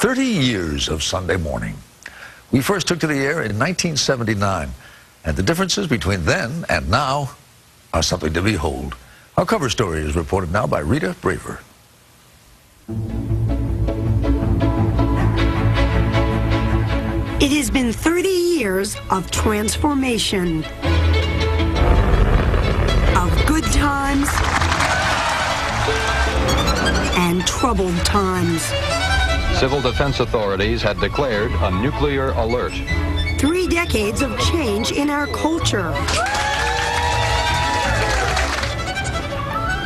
30 years of Sunday morning. We first took to the air in 1979, and the differences between then and now are something to behold. Our cover story is reported now by Rita Braver. It has been 30 years of transformation, of good times and troubled times. Civil defense authorities had declared a nuclear alert. 3 decades of change in our culture,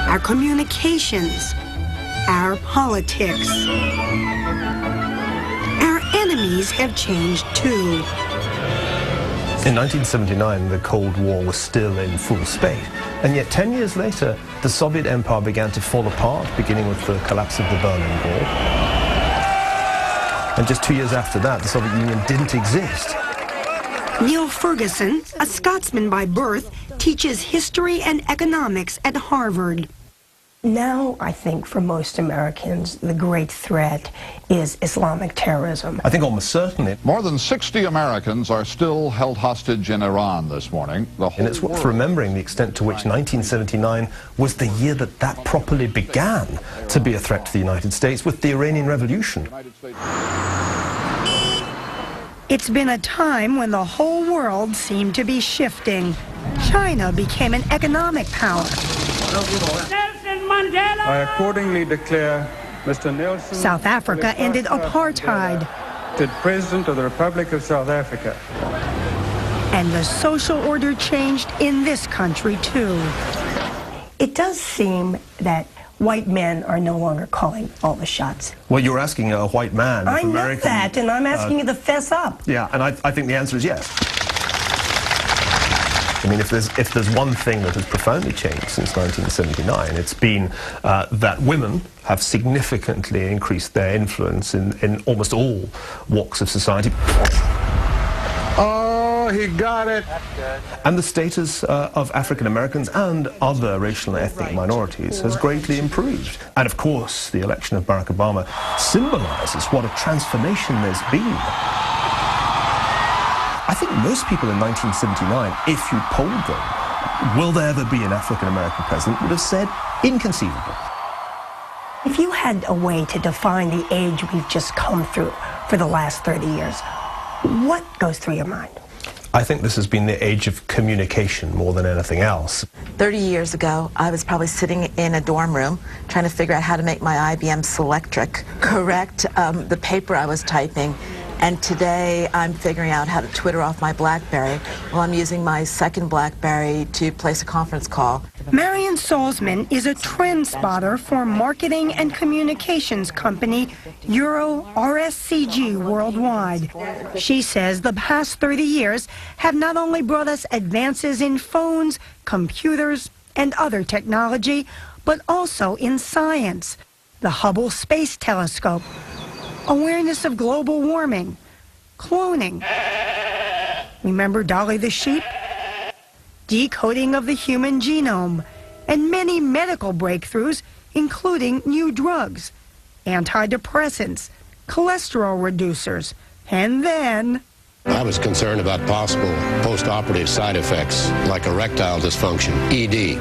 our communications, our politics. Our enemies have changed too. In 1979, the Cold War was still in full spate, and yet 10 years later, the Soviet Empire began to fall apart, beginning with the collapse of the Berlin Wall. And just 2 years after that, the Soviet Union didn't exist. Neil Ferguson, a Scotsman by birth, teaches history and economics at Harvard. Now, I think for most Americans, the great threat is Islamic terrorism. I think almost certainly. More than 60 Americans are still held hostage in Iran this morning. And it's worth remembering the extent to which 1979 was the year that that properly began to be a threat to the United States with the Iranian Revolution. It's been a time when the whole world seemed to be shifting. China became an economic power. I accordingly declare Mr. Nelson South Africa ended apartheid. President of the Republic of South Africa. And the social order changed in this country too. It does seem that white men are no longer calling all the shots. Well, you're asking a white man. I know that, and I'm asking you to fess up. Yeah, and I think the answer is yes. I mean, if there's one thing that has profoundly changed since 1979, it's been that women have significantly increased their influence in almost all walks of society. Oh, he got it. And the status of African Americans and other racial and ethnic minorities has greatly improved. And of course, the election of Barack Obama symbolizes what a transformation there's been. I think most people in 1979, if you polled them, will there ever be an African-American president, would have said inconceivable. If you had a way to define the age we've just come through for the last 30 years, what goes through your mind? I think this has been the age of communication more than anything else. 30 years ago, I was probably sitting in a dorm room trying to figure out how to make my IBM Selectric correct the paper I was typing. And today, I'm figuring out how to Twitter off my BlackBerry while I'm using my second BlackBerry to place a conference call. Marian Salzman is a trend spotter for marketing and communications company Euro RSCG Worldwide. She says the past 30 years have not only brought us advances in phones, computers, and other technology, but also in science. The Hubble Space Telescope, awareness of global warming, cloning. Remember Dolly the sheep? Decoding of the human genome, and many medical breakthroughs, including new drugs, antidepressants, cholesterol reducers, and then... I was concerned about possible post-operative side effects like erectile dysfunction, ED.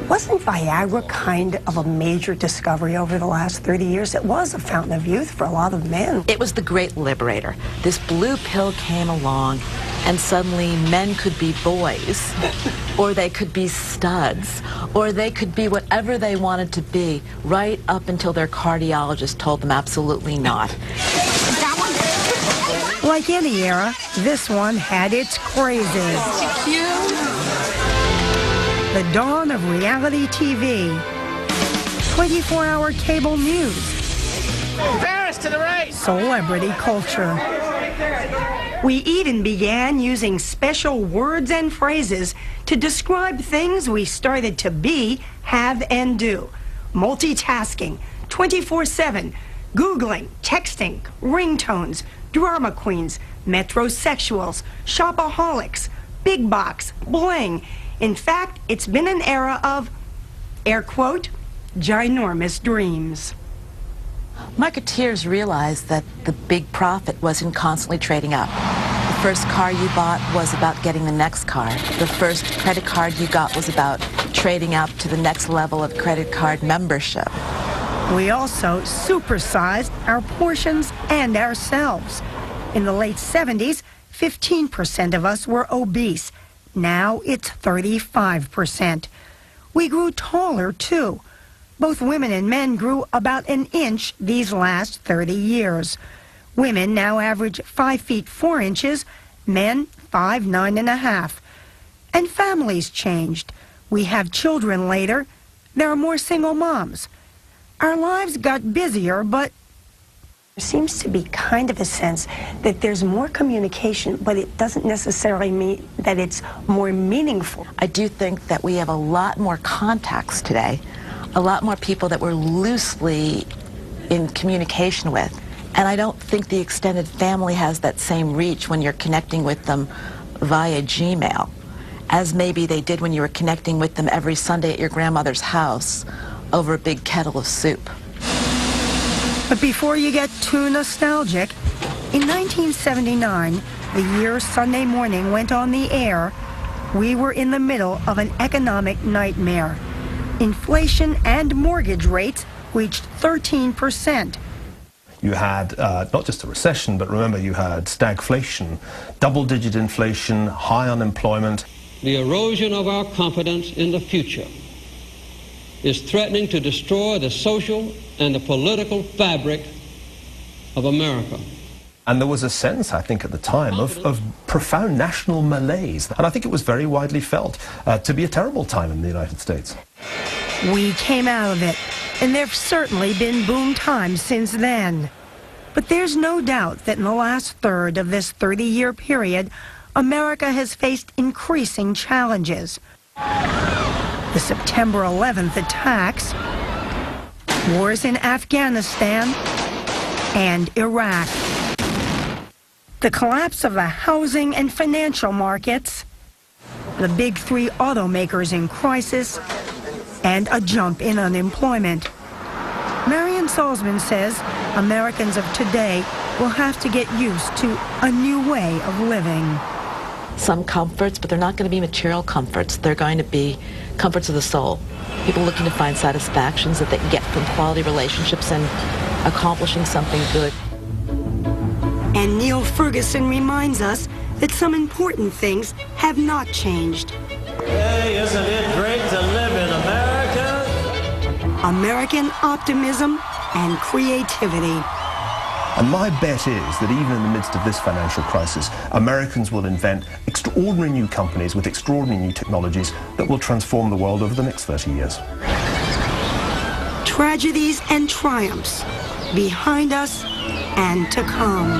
Wasn't Viagra kind of a major discovery over the last 30 years? It was a fountain of youth for a lot of men. It was the great liberator. This blue pill came along, and suddenly men could be boys, or they could be studs, or they could be whatever they wanted to be, right up until their cardiologist told them absolutely not. Like any era, this one had its crazes. The dawn of reality TV, 24-hour cable news, Paris to the right, celebrity culture. We even began using special words and phrases to describe things we started to be, have, and do. Multitasking, 24/7, Googling, texting, ringtones, drama queens, metrosexuals, shopaholics, big box, bling. In fact, it's been an era of, air quote, ginormous dreams. Marketeers realized that the big profit was in constantly trading up. The first car you bought was about getting the next car. The first credit card you got was about trading up to the next level of credit card membership. We also supersized our portions and ourselves. In the late 70s, 15% of us were obese. Now it's 35%. We grew taller, too. Both women and men grew about an inch these last 30 years. Women now average 5 feet 4 inches, men 5'9½". And families changed. We have children later. There are more single moms. Our lives got busier, but there seems to be kind of a sense that there's more communication, but it doesn't necessarily mean that it's more meaningful. I do think that we have a lot more contacts today, a lot more people that we're loosely in communication with. And I don't think the extended family has that same reach when you're connecting with them via Gmail, as maybe they did when you were connecting with them every Sunday at your grandmother's house over a big kettle of soup. But before you get too nostalgic, in 1979, the year Sunday Morning went on the air, we were in the middle of an economic nightmare. Inflation and mortgage rates reached 13%. You had not just a recession, but remember you had stagflation, double-digit inflation, high unemployment. The erosion of our confidence in the future is threatening to destroy the social and the political fabric of America. And there was a sense, I think, at the time of profound national malaise. And I think it was very widely felt to be a terrible time in the United States. We came out of it, and there have certainly been boom times since then. But there's no doubt that in the last third of this 30-year period, America has faced increasing challenges. The September 11th attacks, wars in Afghanistan and Iraq, the collapse of the housing and financial markets, the big three automakers in crisis, and a jump in unemployment. Marian Salzman says Americans of today will have to get used to a new way of living. Some comforts, but they're not going to be material comforts. They're going to be comforts of the soul. People looking to find satisfactions that they can get from quality relationships and accomplishing something good. And Neil Ferguson reminds us that some important things have not changed. Hey, isn't it great to live in America? American optimism and creativity. And my bet is that even in the midst of this financial crisis, Americans will invent extraordinary new companies with extraordinary new technologies that will transform the world over the next 30 years. Tragedies and triumphs behind us and to come.